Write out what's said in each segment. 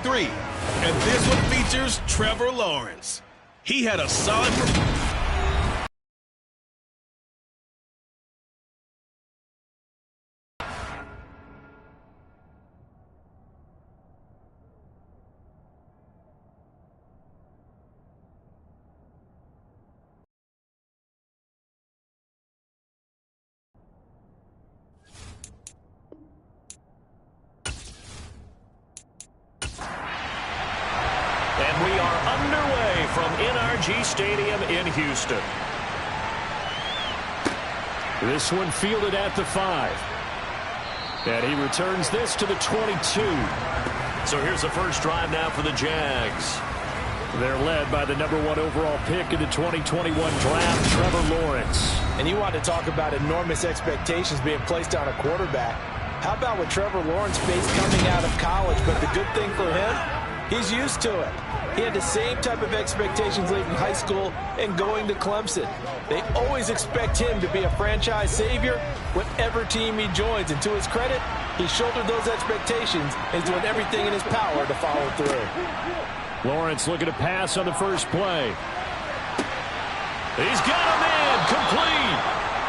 3. And this one features Trevor Lawrence. He had a solid performance. And we are underway from NRG Stadium in Houston. This one fielded at the 5. And he returns this to the 22. So here's the first drive now for the Jags. They're led by the #1 overall pick in the 2021 draft, Trevor Lawrence. And you want to talk about enormous expectations being placed on a quarterback. How about what Trevor Lawrence faced coming out of college? But the good thing for him, he's used to it. He had the same type of expectations leaving high school and going to Clemson. They always expect him to be a franchise savior whatever team he joins. And to his credit, he shouldered those expectations and is doing everything in his power to follow through. Lawrence looking to pass on the first play. He's got him in, complete.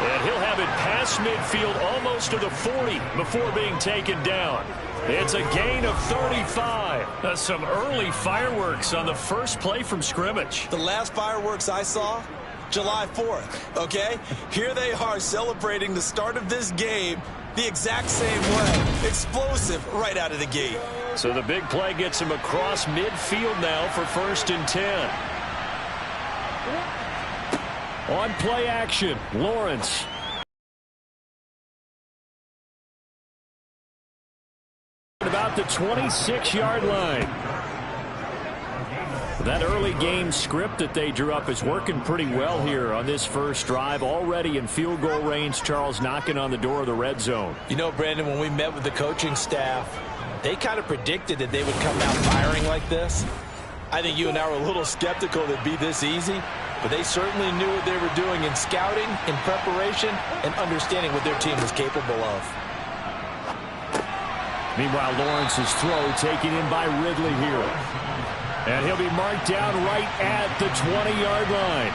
And he'll have it past midfield almost to the 40 before being taken down. It's a gain of 35. Some early fireworks on the first play from scrimmage. The last fireworks I saw, July 4th, okay? Here they are celebrating the start of this game the exact same way. Explosive right out of the gate. So the big play gets him across midfield now for 1st and 10. On play action, Lawrence. About the 26-yard line. That early game script that they drew up is working pretty well here on this first drive. Already in field goal range, Charles, knocking on the door of the red zone. You know, Brandon, when we met with the coaching staff, they kind of predicted that they would come out firing like this. I think you and I were a little skeptical that it'd be this easy, but they certainly knew what they were doing in scouting, in preparation, and understanding what their team was capable of. Meanwhile, Lawrence's throw taken in by Ridley here. And he'll be marked down right at the 20-yard line.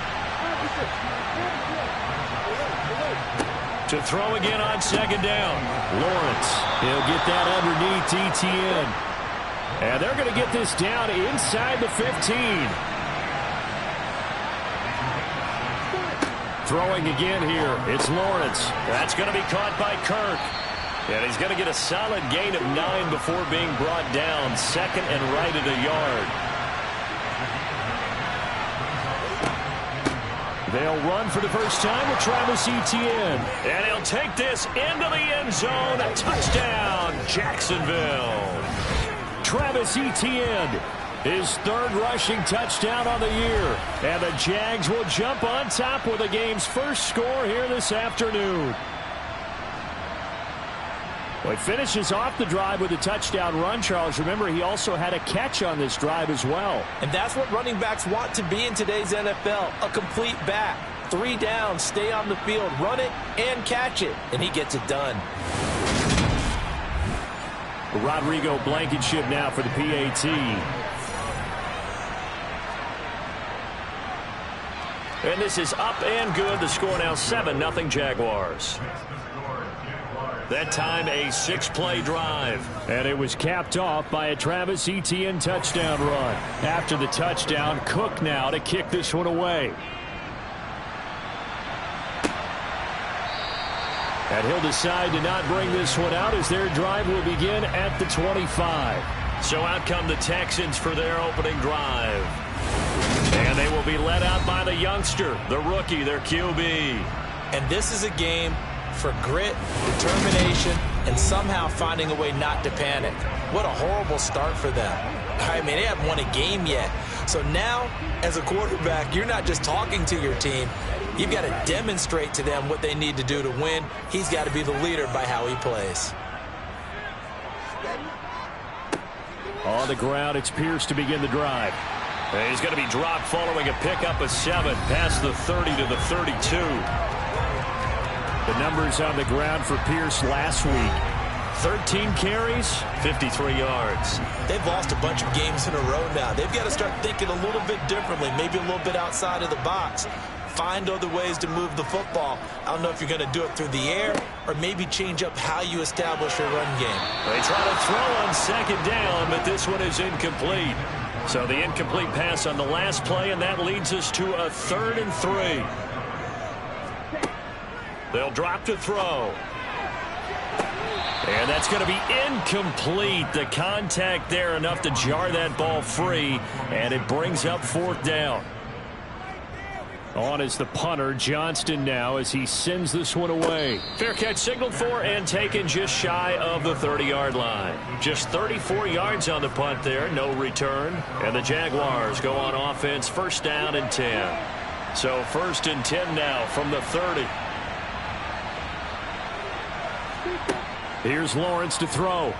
To throw again on 2nd down. Lawrence, he'll get that underneath ETN. And they're going to get this down inside the 15. Throwing again here, it's Lawrence. That's going to be caught by Kirk. And he's going to get a solid gain of 9 before being brought down. 2nd and right at a yard. They'll run for the first time with Travis Etienne. And he'll take this into the end zone. A touchdown, Jacksonville. Travis Etienne, his 3rd rushing touchdown on the year. And the Jags will jump on top with the game's first score here this afternoon. Well, he finishes off the drive with a touchdown run, Charles. Remember, he also had a catch on this drive as well. And that's what running backs want to be in today's NFL, a complete back. 3 downs, stay on the field, run it, and catch it. And he gets it done. Rodrigo Blankenship now for the PAT. And this is up and good. The score now 7-0 Jaguars. That time a 6-play drive. And it was capped off by a Travis Etienne touchdown run. After the touchdown, Cook now to kick this one away. And he'll decide to not bring this one out as their drive will begin at the 25. So out come the Texans for their opening drive. And they will be led out by the youngster, the rookie, their QB. And this is a game for grit, determination, and somehow finding a way not to panic. What a horrible start for them. I mean, they haven't won a game yet. So now, as a quarterback, you're not just talking to your team. You've got to demonstrate to them what they need to do to win. He's got to be the leader by how he plays. On the ground, it's Pierce to begin the drive. And he's going to be dropped following a pickup of 7 past the 30 to the 32. The numbers on the ground for Pierce last week. 13 carries, 53 yards. They've lost a bunch of games in a row now. They've got to start thinking a little bit differently, maybe a little bit outside of the box. Find other ways to move the football. I don't know if you're going to do it through the air or maybe change up how you establish your run game. They try to throw on second down, but this one is incomplete. So the incomplete pass on the last play, and that leads us to a 3rd and 3. They'll drop to throw. And that's going to be incomplete. The contact there enough to jar that ball free, and it brings up 4th down. On is the punter, Johnston, now as he sends this one away. Fair catch signaled for and taken just shy of the 30-yard line. Just 34 yards on the punt there, no return. And the Jaguars go on offense, 1st down and 10. So 1st and 10 now from the 30. Here's Lawrence to throw.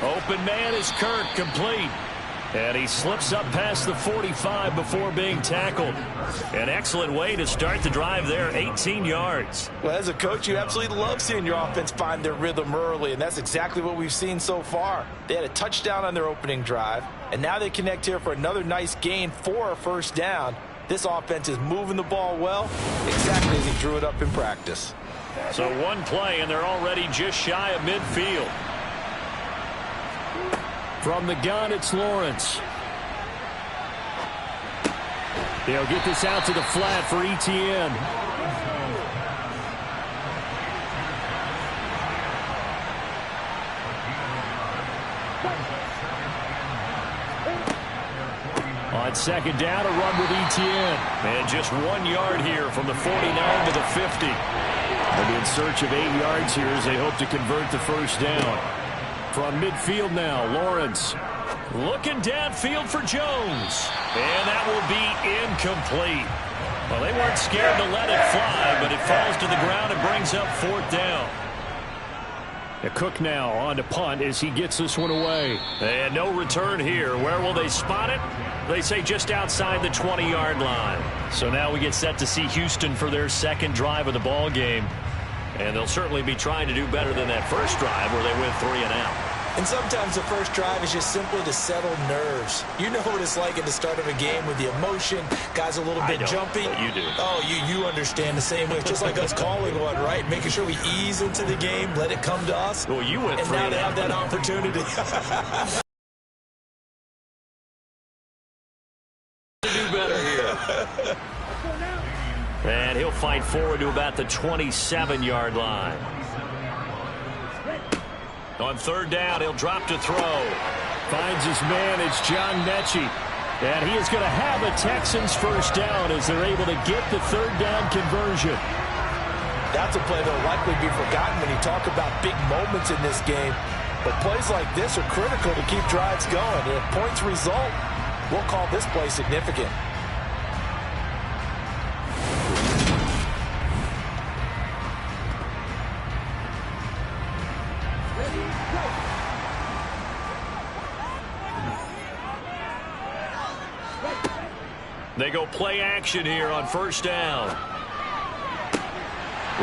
Open man is Kirk, complete. And he slips up past the 45 before being tackled. An excellent way to start the drive there, 18 yards. Well, as a coach, you absolutely love seeing your offense find their rhythm early, and that's exactly what we've seen so far. They had a touchdown on their opening drive, and now they connect here for another nice gain for a 1st down. This offense is moving the ball well, exactly as he drew it up in practice. So one play, and they're already just shy of midfield. From the gun, it's Lawrence. They'll get this out to the flat for ETN. On 2nd down, a run with ETN. And just 1 yard here from the 49 to the 50. They'll be in search of 8 yards here as they hope to convert the 1st down. From midfield now, Lawrence looking downfield for Jones. And that will be incomplete. Well, they weren't scared to let it fly, but it falls to the ground and brings up 4th down. Cook now on to punt as he gets this one away. And no return here. Where will they spot it? They say just outside the 20-yard line. So now we get set to see Houston for their 2nd drive of the ball game. And they'll certainly be trying to do better than that first drive where they went 3 and out. And sometimes the first drive is just simply to settle nerves. You know what it's like at the start of a game with the emotion, guys a little bit jumpy. You do. Oh, you understand the same way. It's just like us calling one, right? Making sure we ease into the game, let it come to us. Well, you went 3 and now they have that opportunity. Do better here. And he'll fight forward to about the 27-yard line. On 3rd down, he'll drop to throw. Finds his man, it's John Mechie. And he is going to have a Texans 1st down as they're able to get the 3rd down conversion. That's a play that will likely be forgotten when you talk about big moments in this game. But plays like this are critical to keep drives going. And if points result, we'll call this play significant. They go play action here on 1st down.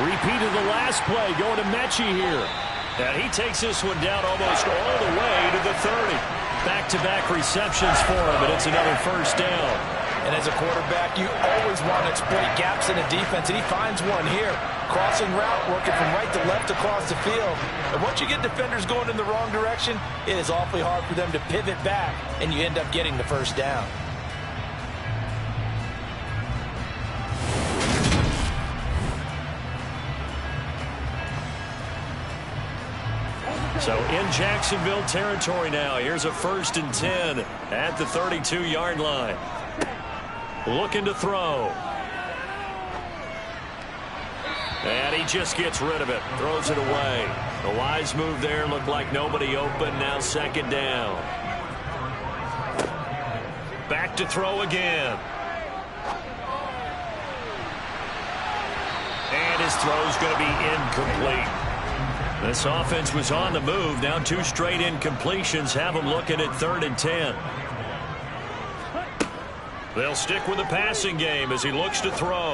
Repeat of the last play going to Mechie here. And he takes this one down almost all the way to the 30. Back-to-back receptions for him, and it's another 1st down. And as a quarterback, you always want to exploit gaps in a defense, and he finds one here. Crossing route, working from right to left across the field. And once you get defenders going in the wrong direction, it is awfully hard for them to pivot back, and you end up getting the 1st down. So in Jacksonville territory now. Here's a 1st and 10 at the 32-yard line. Looking to throw. And he just gets rid of it. Throws it away. A wise move there. Looked like nobody open. Now 2nd down. Back to throw again. And his throw's going to be incomplete. This offense was on the move. Now 2 straight incompletions have them looking at 3rd and 10. They'll stick with the passing game as he looks to throw.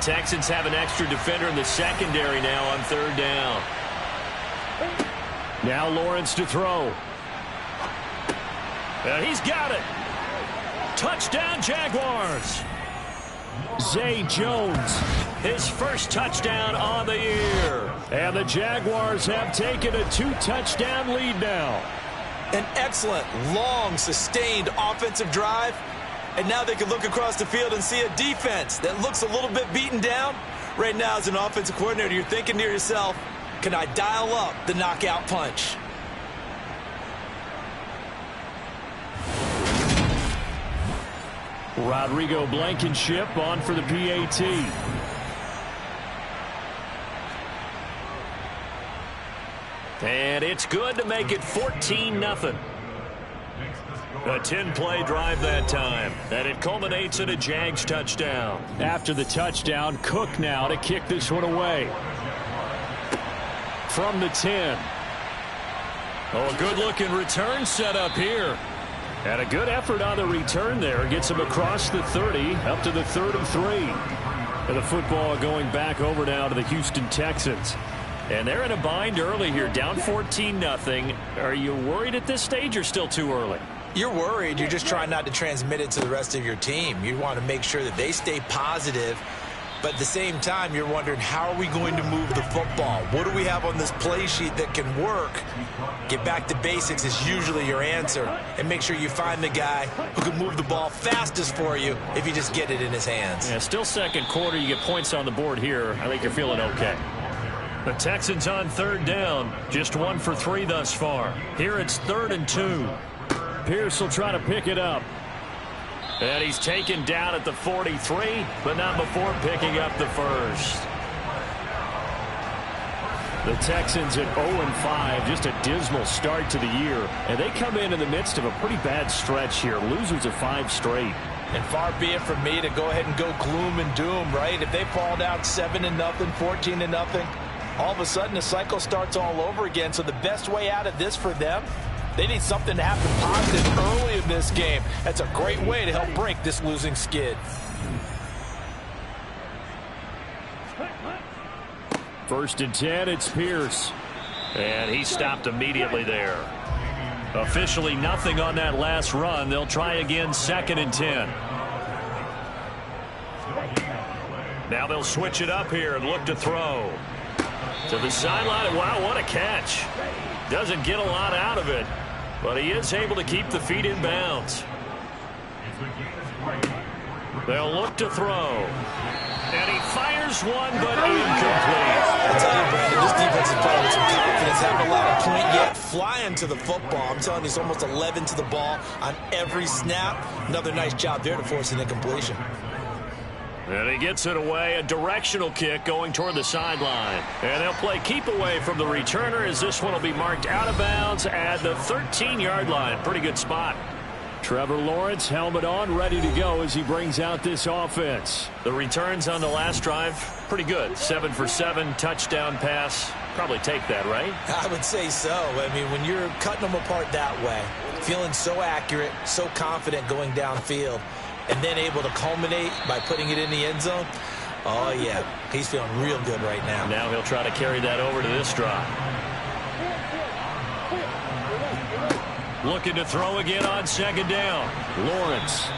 Texans have an extra defender in the secondary now on 3rd down. Now Lawrence to throw. He's got it. Touchdown, Jaguars. Zay Jones, his first touchdown on the year. And the Jaguars have taken a 2-touchdown lead now. An excellent, long, sustained offensive drive. And now they can look across the field and see a defense that looks a little bit beaten down. Right now, as an offensive coordinator, you're thinking to yourself, can I dial up the knockout punch? Rodrigo Blankenship on for the PAT. And it's good to make it 14-0. A 10-play drive that time, and it culminates in a Jags touchdown. After the touchdown, Cook now to kick this one away. From the 10. Oh, a good-looking return set up here. And a good effort on the return there. Gets him across the 30, up to the 33. And the football going back over now to the Houston Texans. And they're in a bind early here, down 14-0. Are you worried at this stage or still too early? You're worried. You're just trying not to transmit it to the rest of your team. You want to make sure that they stay positive. But at the same time, you're wondering, how are we going to move the football? What do we have on this play sheet that can work? Get back to basics is usually your answer. And make sure you find the guy who can move the ball fastest for you if you just get it in his hands. Yeah, still second quarter. You get points on the board here. I think you're feeling okay. The Texans on 3rd down. Just 1 for 3 thus far. Here it's 3rd and 2. Pierce will try to pick it up. And he's taken down at the 43, but not before picking up the first. The Texans at 0-5, just a dismal start to the year. And they come in the midst of a pretty bad stretch here. Losers of 5 straight. And far be it from me to go ahead and go gloom and doom, right? If they fall down 7-0, 14-0, all of a sudden the cycle starts all over again. So the best way out of this for them, they need something to happen positive early in this game. That's a great way to help break this losing skid. First and 10, it's Pierce. And he stopped immediately there. Officially nothing on that last run. They'll try again 2nd and 10. Now they'll switch it up here and look to throw. To the sideline. Wow, what a catch. Doesn't get a lot out of it, but he is able to keep the feet in bounds. They'll look to throw. And he fires one, but incomplete. I'll tell you, Brandon, this defense is playing with some confidence. Haven't allowed a point yet. Flying to the football. I'm telling you, it's almost 11 to the ball on every snap. Another nice job there to force an incompletion. And he gets it away. A directional kick going toward the sideline. And they'll play keep away from the returner as this one will be marked out of bounds at the 13-yard line. Pretty good spot. Trevor Lawrence, helmet on, ready to go as he brings out this offense. The returns on the last drive, pretty good. 7 for 7, touchdown pass. Probably take that, right? I would say so. I mean, when you're cutting them apart that way, feeling so accurate, so confident going downfield, and then able to culminate by putting it in the end zone, oh, yeah, he's feeling real good right now. Now he'll try to carry that over to this drive. Looking to throw again on 2nd down. Lawrence.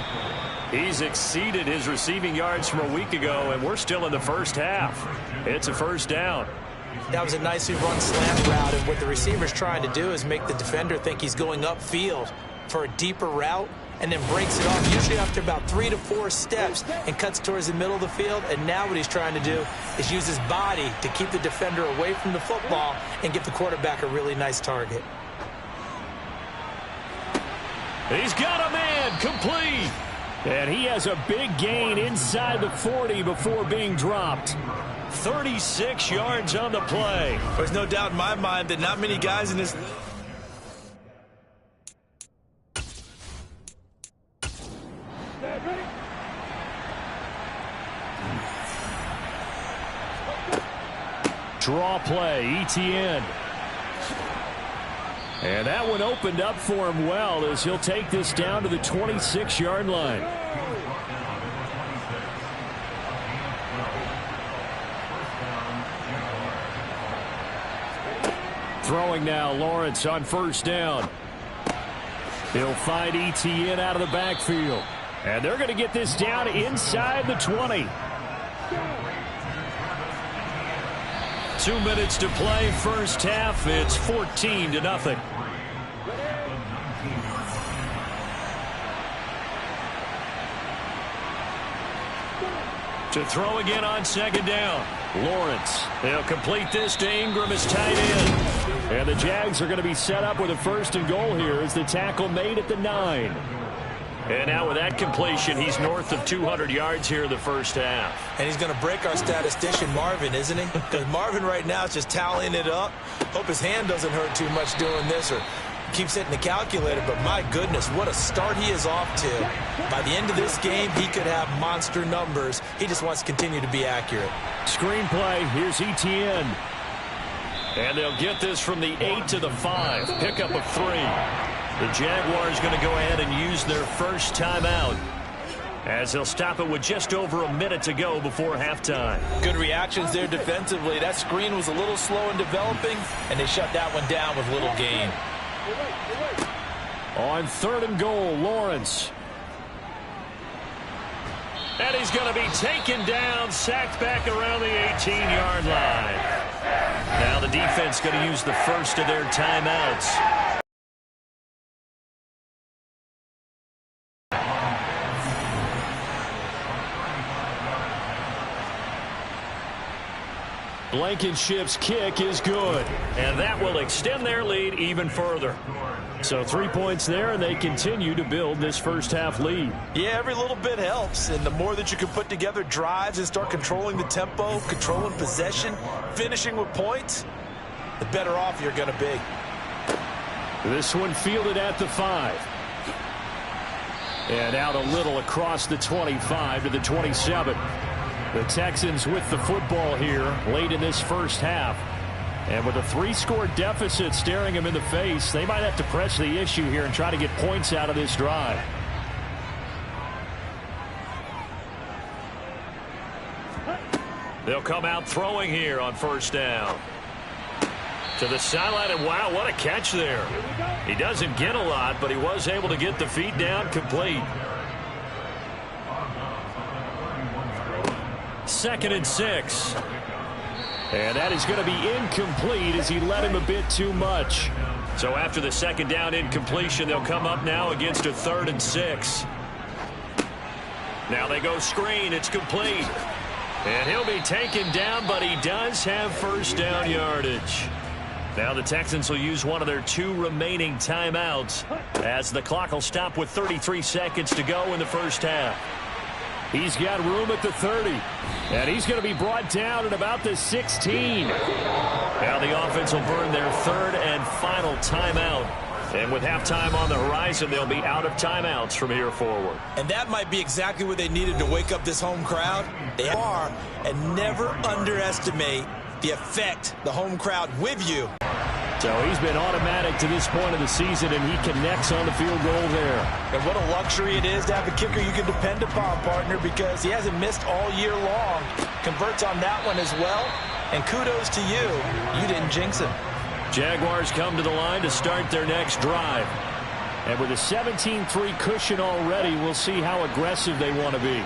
He's exceeded his receiving yards from a week ago, and we're still in the first half. It's a 1st down. That was a nicely run slant route, and what the receiver's trying to do is make the defender think he's going upfield for a deeper route, and then breaks it off, usually after about 3 to 4 steps, and cuts towards the middle of the field. And now what he's trying to do is use his body to keep the defender away from the football and give the quarterback a really nice target. He's got a man, complete. And he has a big gain inside the 40 before being dropped. 36 yards on the play. There's no doubt in my mind that not many guys in this... Draw play, ETN. And that one opened up for him well as he'll take this down to the 26-yard line. Throwing now, Lawrence on first down. He'll find ETN out of the backfield. And they're going to get this down inside the 20. 2 minutes to play, first half. It's 14-0. To throw again on second down. Lawrence. They'll complete this to Ingram as tight end. And the Jags are going to be set up with a first and goal here as the tackle made at the 9. And now with that completion, he's north of 200 yards here in the first half. And he's going to break our statistician, Marvin, isn't he? Because Marvin right now is just tallying it up. Hope his hand doesn't hurt too much doing this or keeps hitting the calculator. But my goodness, what a start he is off to. By the end of this game, he could have monster numbers. He just wants to continue to be accurate. Screenplay, here's ETN. And they'll get this from the 8 to the 5. Pickup of 3. The Jaguars going to go ahead and use their first timeout as they'll stop it with just over a minute to go before halftime. Good reactions there defensively. That screen was a little slow in developing, and they shut that one down with little gain. On third and goal, Lawrence. And he's going to be taken down, sacked back around the 18-yard line. Now the defense going to use the first of their timeouts. Blankenship's kick is good, and that will extend their lead even further. So 3 points there, and they continue to build this first half lead. Yeah, every little bit helps, and the more that you can put together drives and start controlling the tempo, controlling possession, finishing with points, the better off you're going to be. This one fielded at the 5. And out a little across the 25 to the 27. The Texans with the football here late in this first half. And with a 3-score deficit staring them in the face, they might have to press the issue here and try to get points out of this drive. They'll come out throwing here on first down. To the sideline, and wow, what a catch there. He doesn't get a lot, but he was able to get the feet down complete. 2nd and 6. And that is going to be incomplete as he led him a bit too much. So after the second down incompletion, they'll come up now against a 3rd and 6. Now they go screen. It's complete. And he'll be taken down, but he does have first down yardage. Now the Texans will use one of their 2 remaining timeouts as the clock will stop with 33 seconds to go in the first half. He's got room at the 30. And he's going to be brought down at about the 16. Now the offense will burn their 3rd and final timeout. And with halftime on the horizon, they'll be out of timeouts from here forward. And that might be exactly what they needed to wake up this home crowd. They are, and never underestimate the effect the home crowd with you. So he's been automatic to this point of the season, and he connects on the field goal there. And what a luxury it is to have a kicker you can depend upon, partner, because he hasn't missed all year long. Converts on that one as well. And kudos to you. You didn't jinx him. Jaguars come to the line to start their next drive. And with a 17-3 cushion already, we'll see how aggressive they want to be.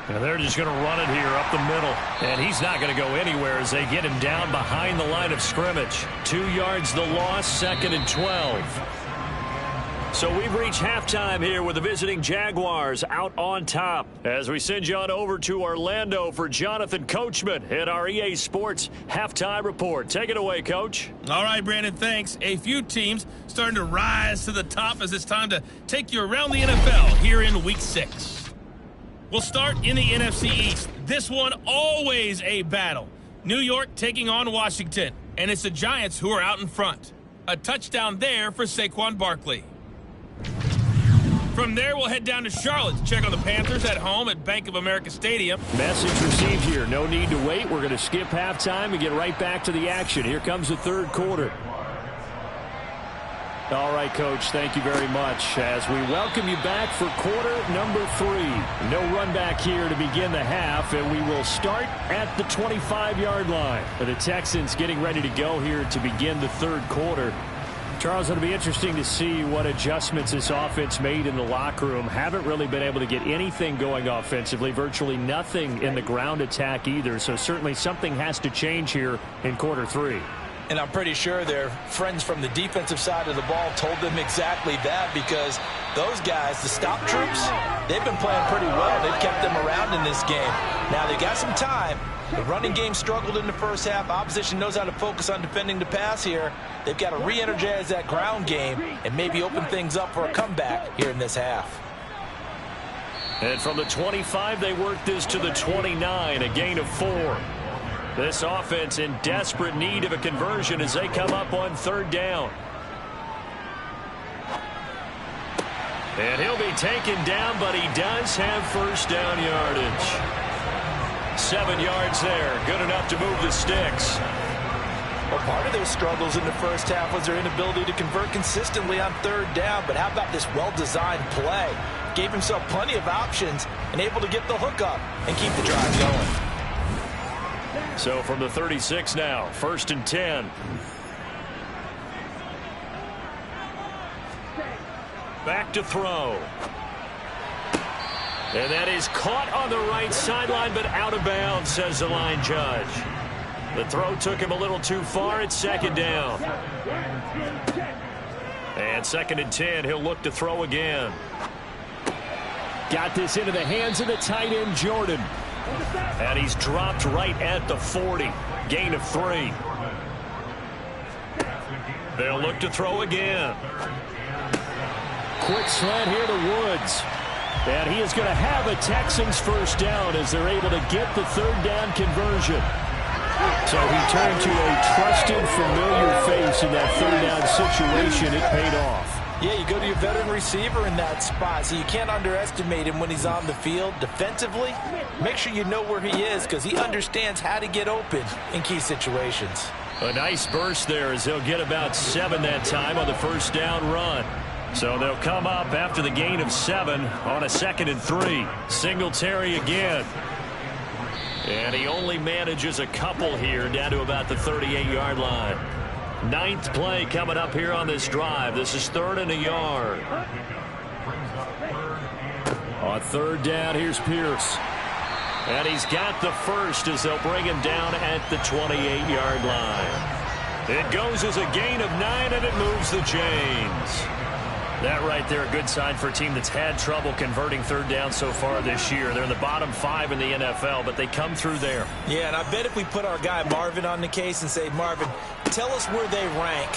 And they're just going to run it here up the middle. And he's not going to go anywhere as they get him down behind the line of scrimmage. 2 yards the loss, 2nd and 12. So we've reached halftime here with the visiting Jaguars out on top. As we send you on over to Orlando for Jonathan Coachman at our EA Sports Halftime Report. Take it away, Coach. All right, Brandon, thanks. A few teams starting to rise to the top as it's time to take you around the NFL here in Week 6. We'll start in the NFC East. This one always a battle. New York taking on Washington, and it's the Giants who are out in front. A touchdown there for Saquon Barkley. From there, we'll head down to Charlotte to check on the Panthers at home at Bank of America Stadium. Message received here. No need to wait. We're going to skip halftime and get right back to the action. Here comes the third quarter. All right, Coach, thank you very much. As we welcome you back for quarter number 3. No run back here to begin the half, and we will start at the 25-yard line. The Texans getting ready to go here to begin the third quarter. Charles, it'll be interesting to see what adjustments this offense made in the locker room. Haven't really been able to get anything going offensively, virtually nothing in the ground attack either, so certainly something has to change here in quarter 3. And I'm pretty sure their friends from the defensive side of the ball told them exactly that, because those guys, the stop troops, they've been playing pretty well. They've kept them around in this game. Now, they got some time. The running game struggled in the first half. Opposition knows how to focus on defending the pass here. They've got to re-energize that ground game and maybe open things up for a comeback here in this half. And from the 25, they work this to the 29, a gain of 4. This offense in desperate need of a conversion as they come up on third down. And he'll be taken down, but he does have first down yardage. 7 yards there, good enough to move the sticks. Well, part of their struggles in the first half was their inability to convert consistently on third down, but how about this well-designed play? Gave himself plenty of options and able to get the hook up and keep the drive going. So from the 36 now, 1st and 10. Back to throw. And that is caught on the right sideline, but out of bounds, says the line judge. The throw took him a little too far. It's 2nd down. And 2nd and 10, he'll look to throw again. Got this into the hands of the tight end, Jordan. And he's dropped right at the 40. Gain of 3. They'll look to throw again. Quick slant here to Woods. And he is going to have a Texans first down as they're able to get the third down conversion. So he turned to a trusted, familiar face in that third down situation. It paid off. Yeah, you go to your veteran receiver in that spot, so you can't underestimate him when he's on the field. Defensively, make sure you know where he is, because he understands how to get open in key situations. A nice burst there as they'll get about 7 that time on the first down run. So they'll come up after the gain of 7 on a 2nd and 3. Singletary again. And he only manages a couple here down to about the 38-yard line. 9th play coming up here on this drive. This is 3rd and a yard. On third down, here's Pierce. And he's got the first as they'll bring him down at the 28-yard line. It goes as a gain of 9, and it moves the chains. That right there, a good sign for a team that's had trouble converting third down so far this year. They're in the bottom 5 in the NFL, but they come through there. Yeah, and I bet if we put our guy Marvin on the case and say, Marvin, tell us where they rank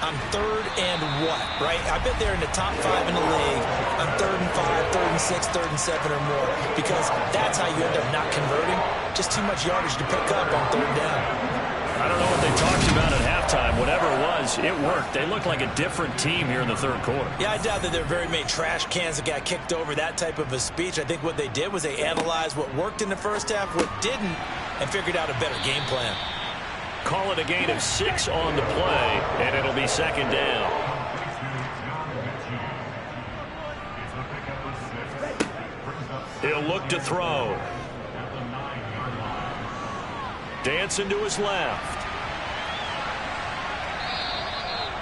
on 3rd and what, right? I bet they're in the top 5 in the league on 3rd and 5, 3rd and 6, 3rd and 7 or more, because that's how you end up not converting. Just too much yardage to pick up on third down. I don't know what they talked about at halftime. Whatever it was, it worked. They look like a different team here in the third quarter. Yeah, I doubt that there are very many trash cans that got kicked over, that type of a speech. I think what they did was they analyzed what worked in the first half, what didn't, and figured out a better game plan. Call it a gain of 6 on the play, and it'll be 2nd down. He'll look to throw. Dancing to his left.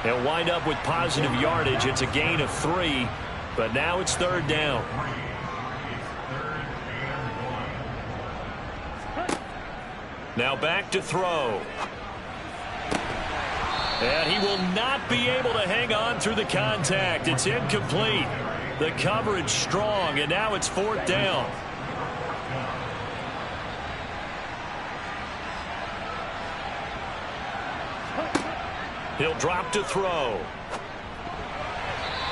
He'll wind up with positive yardage. It's a gain of 3, but now it's 3rd down. Now back to throw. And he will not be able to hang on through the contact. It's incomplete. The coverage strong, and now it's 4th down. He'll drop to throw.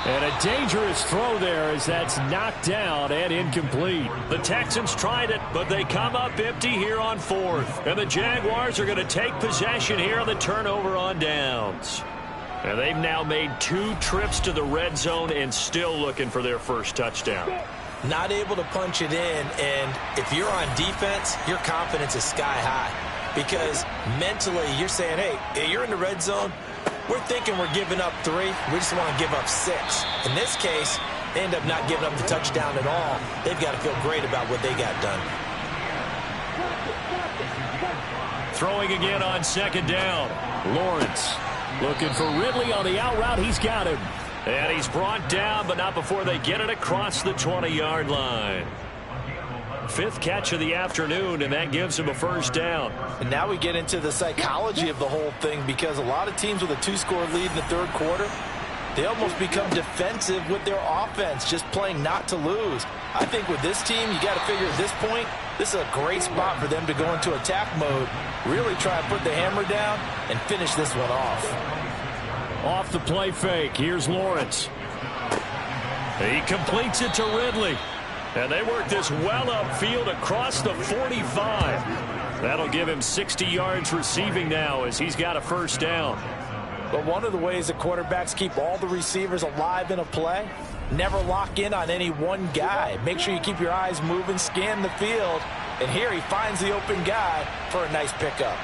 And a dangerous throw there as that's knocked down and incomplete. The Texans tried it, but they come up empty here on 4th. And the Jaguars are going to take possession here on the turnover on downs. And they've now made 2 trips to the red zone and still looking for their first touchdown. Not able to punch it in, and if you're on defense, your confidence is sky high. Because mentally, you're saying, hey, you're in the red zone. We're thinking we're giving up 3. We just want to give up 6. In this case, they end up not giving up the touchdown at all. They've got to feel great about what they got done. Throwing again on second down. Lawrence looking for Ridley on the out route. He's got him. And he's brought down, but not before they get it across the 20-yard line. 5th catch of the afternoon, and that gives him a first down. And now we get into the psychology of the whole thing, because a lot of teams with a 2-score lead in the third quarter, they almost become defensive with their offense, just playing not to lose. I think with this team, you got to figure at this point, this is a great spot for them to go into attack mode, really try and put the hammer down and finish this one off. Off the play fake, here's Lawrence. He completes it to Ridley. And they work this well upfield across the 45. That'll give him 60 yards receiving now as he's got a first down. But one of the ways that quarterbacks keep all the receivers alive in a play, never lock in on any one guy. Make sure you keep your eyes moving, scan the field. And here he finds the open guy for a nice pickup.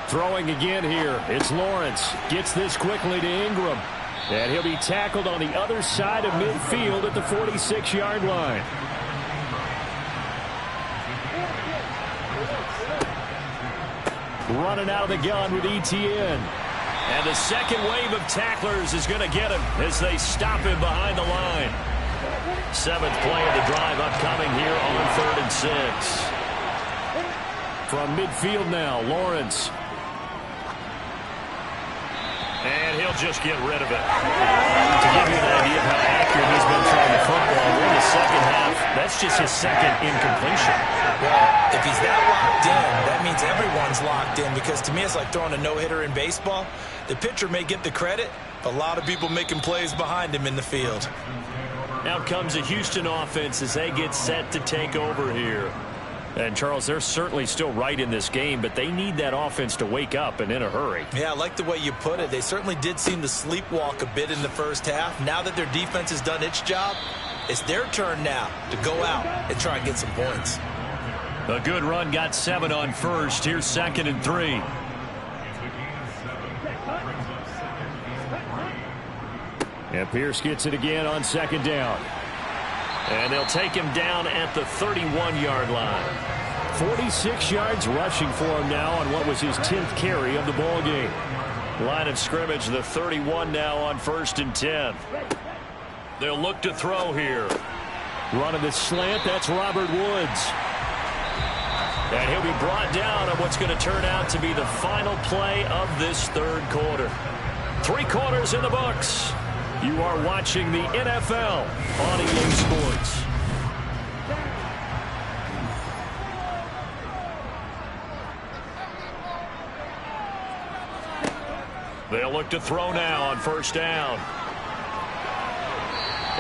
Throwing again here. It's Lawrence. Gets this quickly to Ingram. And he'll be tackled on the other side of midfield at the 46-yard line. Running out of the gun with ETN. And the second wave of tacklers is going to get him as they stop him behind the line. 7th play of the drive upcoming here on 3rd and 6. From midfield now, Lawrence. And he'll just get rid of it. To give you an idea of how accurate he's been throwing the football in the second half, that's just his 2nd incompletion. Well, if he's that locked in, that means everyone's locked in, because to me it's like throwing a no-hitter in baseball. The pitcher may get the credit, but a lot of people making plays behind him in the field. Now comes the Houston offense as they get set to take over here. And, Charles, they're certainly still right in this game, but they need that offense to wake up and in a hurry. Yeah, I like the way you put it. They certainly did seem to sleepwalk a bit in the first half. Now that their defense has done its job, it's their turn now to go out and try and get some points. A good run, got 7 on first. Here's 2nd and 3. And Pierce gets it again on 2nd down. And they'll take him down at the 31-yard line. 46 yards rushing for him now on what was his 10th carry of the ball game. Line of scrimmage, the 31 now on 1st and 10. They'll look to throw here. Running the slant, that's Robert Woods. And he'll be brought down on what's going to turn out to be the final play of this third quarter. 3 quarters in the books. You are watching the NFL on EA Sports. They'll look to throw now on 1st down.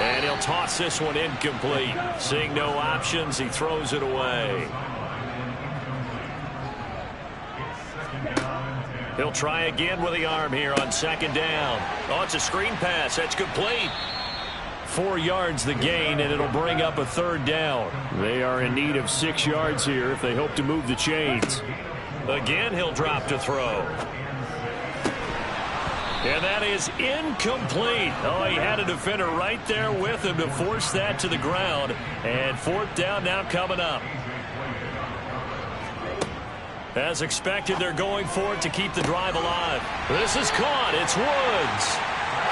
And he'll toss this one incomplete. Seeing no options, he throws it away. He'll try again with the arm here on 2nd down. Oh, it's a screen pass. That's complete. 4 yards the gain, and it'll bring up a 3rd down. They are in need of 6 yards here if they hope to move the chains. Again, he'll drop to throw. And that is incomplete. Oh, he had a defender right there with him to force that to the ground. And 4th down now coming up. As expected, they're going for it to keep the drive alive. This is caught. It's Woods.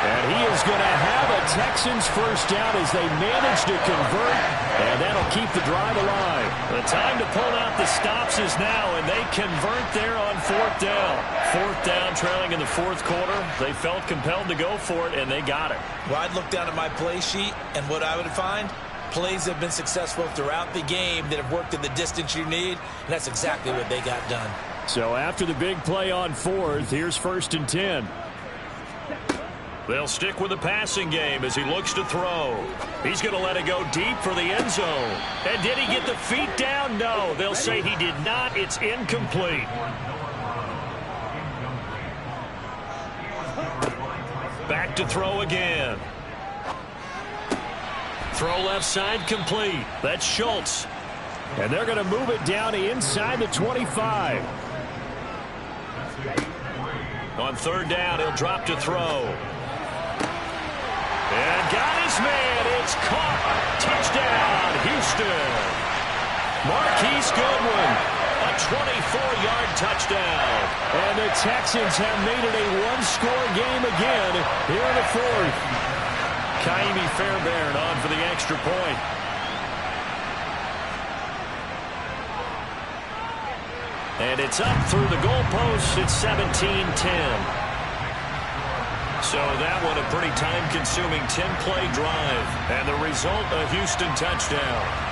And he is going to have a Texans first down as they manage to convert. And that'll keep the drive alive. The time to pull out the stops is now, and they convert there on 4th down. 4th down, trailing in the 4th quarter. They felt compelled to go for it, and they got it. Well, I'd look down at my play sheet, and what I would find, plays have been successful throughout the game that have worked in the distance you need, and that's exactly what they got done. So after the big play on 4th, here's 1st and 10. They'll stick with the passing game as he looks to throw. He's going to let it go deep for the end zone. And did he get the feet down? No, they'll say he did not. It's incomplete. Back to throw again. Throw left side complete. That's Schultz. And they're going to move it down to inside the 25. On third down, he'll drop to throw. And got his man. It's caught. Touchdown, Houston. Marquise Goodwin, a 24-yard touchdown. And the Texans have made it a one-score game again here in the fourth. Kaimi Fairbairn on for the extra point. And it's up through the goalposts. It's 17-10. So that one a pretty time-consuming 10-play drive. And the result, a Houston touchdown.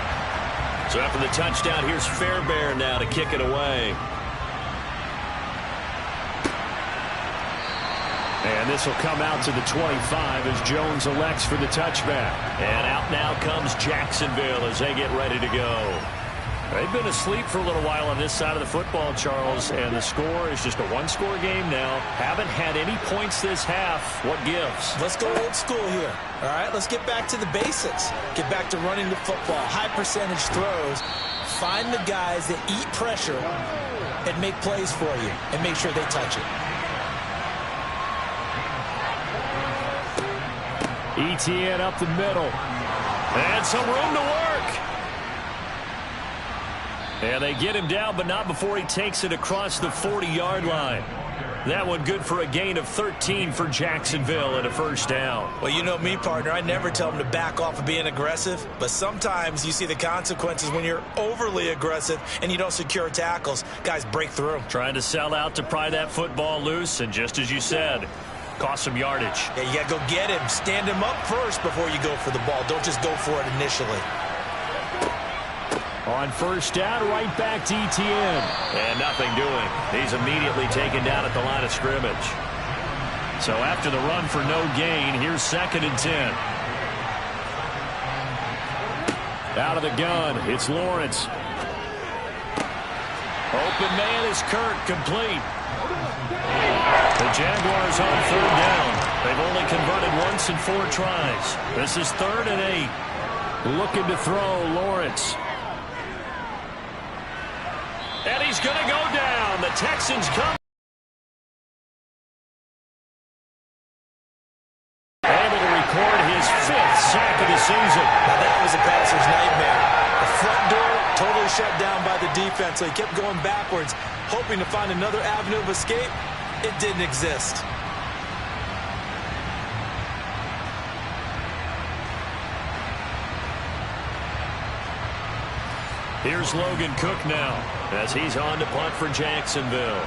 So after the touchdown, here's Fairbairn now to kick it away. And this will come out to the 25 as Jones elects for the touchback. And out now comes Jacksonville as they get ready to go. They've been asleep for a little while on this side of the football, Charles, and the score is just a one-score game now. Haven't had any points this half. What gives? Let's go old school here. All right, let's get back to the basics. Get back to running the football, high percentage throws. Find the guys that eat pressure and make plays for you and make sure they touch it. ETN up the middle. And some room to work. And they get him down, but not before he takes it across the 40-yard line. That one good for a gain of 13 for Jacksonville and a first down. Well, you know me, partner. I never tell them to back off of being aggressive, but sometimes you see the consequences when you're overly aggressive and you don't secure tackles. Guys break through. Trying to sell out to pry that football loose, and just as you said, cost some yardage. Yeah, you got to go get him. Stand him up first before you go for the ball. Don't just go for it initially. On first down, right back to ETN. And nothing doing. He's immediately taken down at the line of scrimmage. So after the run for no gain, here's 2nd and 10. Out of the gun, it's Lawrence. Open man is Kirk, complete. The Jaguars on third down. They've only converted once in 4 tries. This is 3rd and 8. Looking to throw, Lawrence. And he's going to go down. The Texans come. Able to record his 5th sack of the season. Now that was a passer's nightmare. The front door totally shut down by the defense, so he kept going backwards, hoping to find another avenue of escape. It didn't exist. Here's Logan Cook now as he's on to punt for Jacksonville.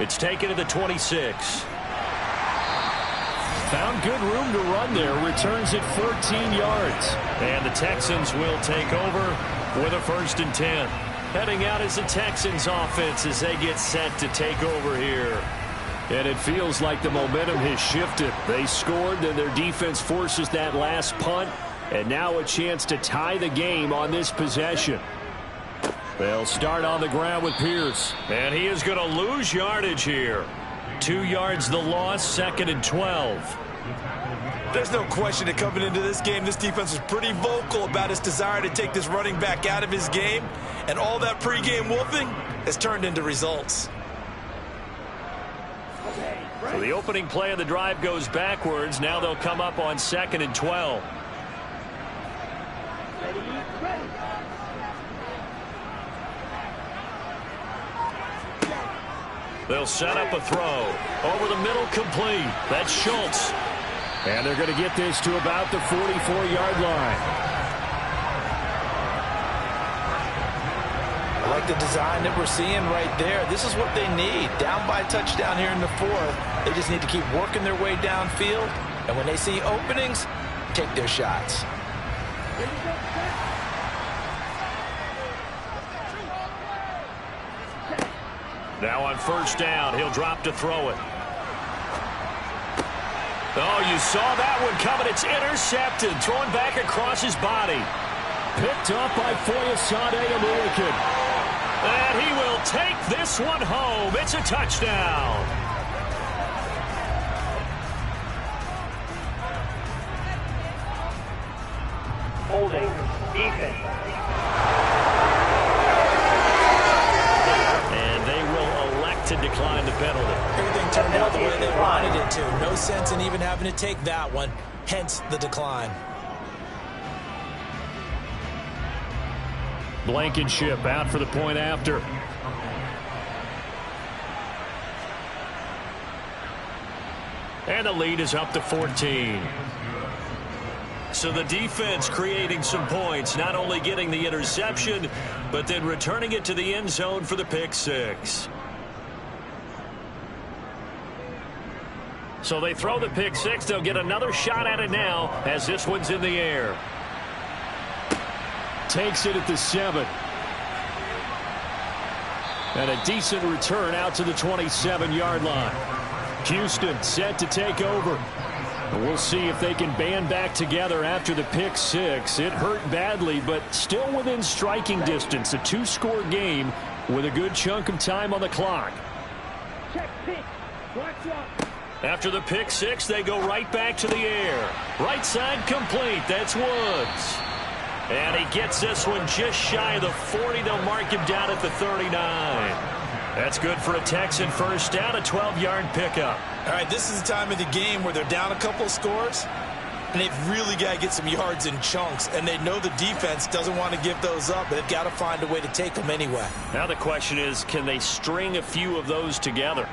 It's taken to the 26. Found good room to run there. Returns it 14 yards. And the Texans will take over with a 1st and 10. Heading out is the Texans offense as they get set to take over here. And it feels like the momentum has shifted. They scored, then their defense forces that last punt. And now a chance to tie the game on this possession. They'll start on the ground with Pierce. And he is going to lose yardage here. 2 yards the loss, 2nd and 12. There's no question that coming into this game, this defense was pretty vocal about its desire to take this running back out of his game. And all that pregame wolfing has turned into results. So the opening play of the drive goes backwards. Now they'll come up on 2nd and 12. They'll set up a throw. Over the middle, complete. That's Schultz. And they're going to get this to about the 44-yard line. I like the design that we're seeing right there. This is what they need. Down by a touchdown here in the 4th. They just need to keep working their way downfield. And when they see openings, take their shots. Now on first down, he'll drop to throw it. Oh, you saw that one coming. It's intercepted. Thrown back across his body. Picked up by Foyesade American. And he will take this one home. It's a touchdown. Holding. Defense. And they will elect to decline the penalty. Everything turned out the way they wanted it to. No sense in even having to take that one, hence the decline. Blankenship out for the point after. And the lead is up to 14. So the defense creating some points, not only getting the interception, but then returning it to the end zone for the pick six. So they throw the pick six. They'll get another shot at it now as this one's in the air. Takes it at the 7. And a decent return out to the 27-yard line. Houston set to take over. And we'll see if they can band back together after the pick six. It hurt badly, but still within striking distance. A 2-score game with a good chunk of time on the clock. After the pick six, they go right back to the air. Right side complete. That's Woods. And he gets this one just shy of the 40. They'll mark him down at the 39. That's good for a Texan first down, a 12-yard pickup. All right, this is the time of the game where they're down a couple of scores, and they've really got to get some yards in chunks, and they know the defense doesn't want to give those up, but they've got to find a way to take them anyway. Now the question is, can they string a few of those together?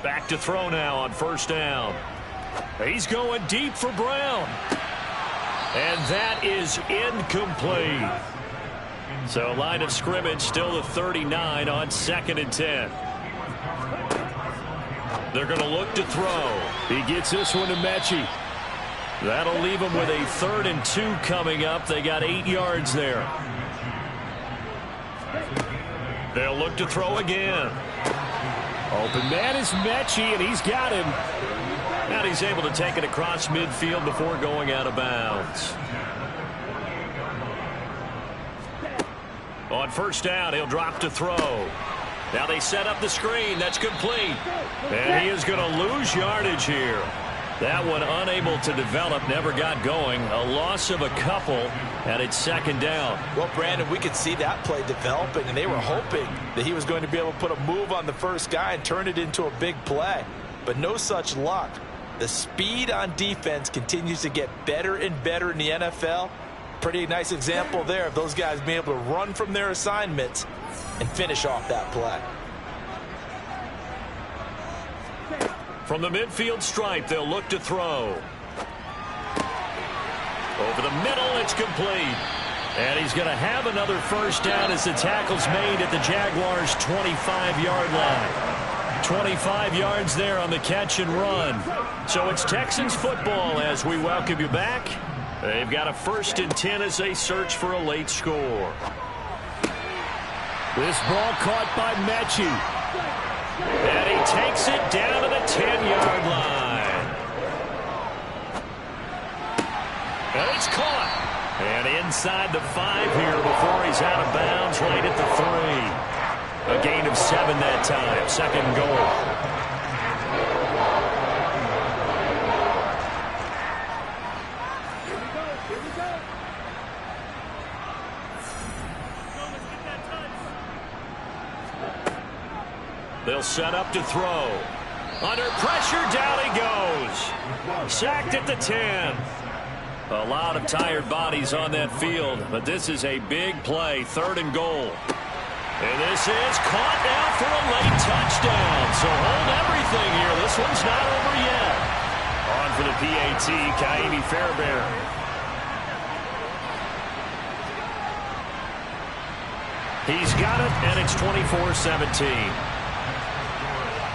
Back to throw now on first down. He's going deep for Brown. And that is incomplete. So line of scrimmage still the 39 on 2nd and 10. They're going to look to throw. He gets this one to Mechie. That'll leave them with a 3rd and 2 coming up. They got 8 yards there. They'll look to throw again. Open man is Mechie, and he's got him. And he's able to take it across midfield before going out of bounds. On first down, he'll drop to throw. Now they set up the screen. That's complete. And he is going to lose yardage here. That one unable to develop, never got going. A loss of a couple, and it's 2nd down. Well, Brandon, we could see that play developing, and they were hoping that he was going to be able to put a move on the first guy and turn it into a big play. But no such luck. The speed on defense continues to get better and better in the NFL. Pretty nice example there of those guys being able to run from their assignments and finish off that play. From the midfield stripe, they'll look to throw. Over the middle, it's complete. And he's going to have another first down as the tackle's made at the Jaguars' 25-yard line. 25 yards there on the catch and run. So it's Texans football as we welcome you back. They've got a 1st and 10 as they search for a late score. This ball caught by Mechie. And he takes it down to the 10-yard line. And it's caught. And inside the 5 here before he's out of bounds right at the 3. A gain of 7 that time. 2nd and goal. They'll set up to throw. Under pressure, down he goes. Sacked at the 10. A lot of tired bodies on that field, but this is a big play. 3rd and goal. And this is caught now for a late touchdown. So hold everything here. This one's not over yet. On for the PAT, Kaimi Fairbairn. He's got it, and it's 24-17.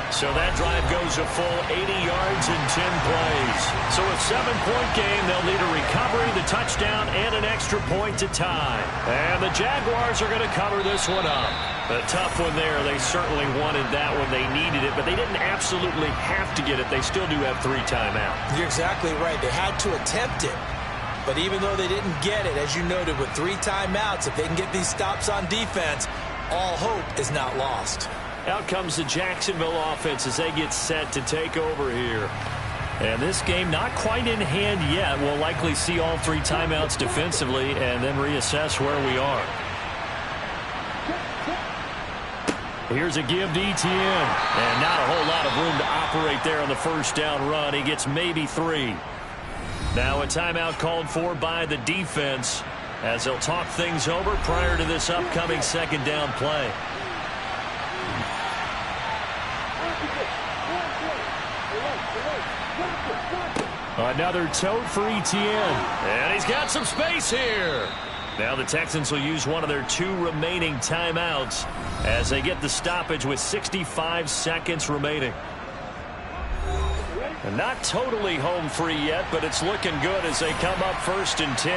So that drive goes a full 80 yards in 10 plays. So a 7-point game, they'll need a recovery, the touchdown, and an extra point to tie. And the Jaguars are going to cover this one up. A tough one there. They certainly wanted that one. They needed it, but they didn't absolutely have to get it. They still do have 3 timeouts. You're exactly right. They had to attempt it. But even though they didn't get it, as you noted, with 3 timeouts, if they can get these stops on defense, all hope is not lost. Out comes the Jacksonville offense as they get set to take over here. And this game not quite in hand yet. We'll likely see all 3 timeouts defensively and then reassess where we are. Here's a give to Etienne. And not a whole lot of room to operate there on the first down run. He gets maybe 3. Now a timeout called for by the defense as they'll talk things over prior to this upcoming second down play. Another tote for Etienne. And he's got some space here. Now the Texans will use one of their 2 remaining timeouts as they get the stoppage with 65 seconds remaining. And not totally home free yet, but it's looking good as they come up 1st and 10.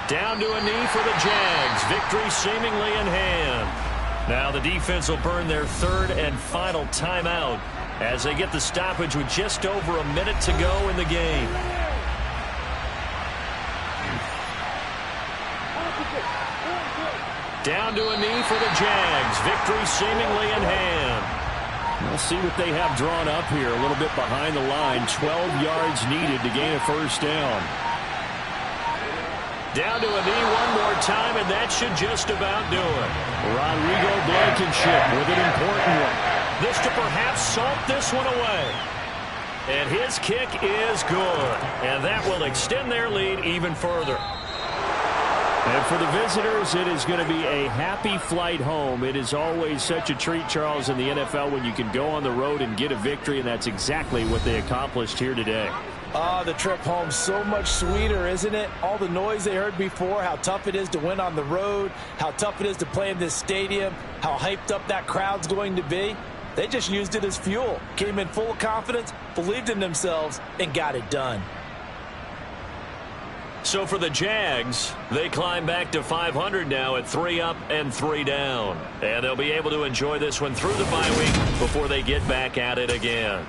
Down to a knee for the Jags. Victory seemingly in hand. Now the defense will burn their 3rd and final timeout as they get the stoppage with just over a minute to go in the game. Down to a knee for the Jags. Victory seemingly in hand. We'll see what they have drawn up here. A little bit behind the line. 12 yards needed to gain a first down. Down to a knee one more time, and that should just about do it. Rodrigo Blankenship with an important one. This to perhaps salt this one away. And his kick is good. And that will extend their lead even further. And for the visitors, it is going to be a happy flight home. It is always such a treat, Charles, in the NFL when you can go on the road and get a victory, and that's exactly what they accomplished here today. The trip home so much sweeter, isn't it? All the noise they heard before, how tough it is to win on the road, how tough it is to play in this stadium, how hyped up that crowd's going to be. They just used it as fuel, came in full of confidence, believed in themselves, and got it done. So for the Jags, they climb back to 500 now at 3 up and 3 down. And they'll be able to enjoy this one through the bye week before they get back at it again.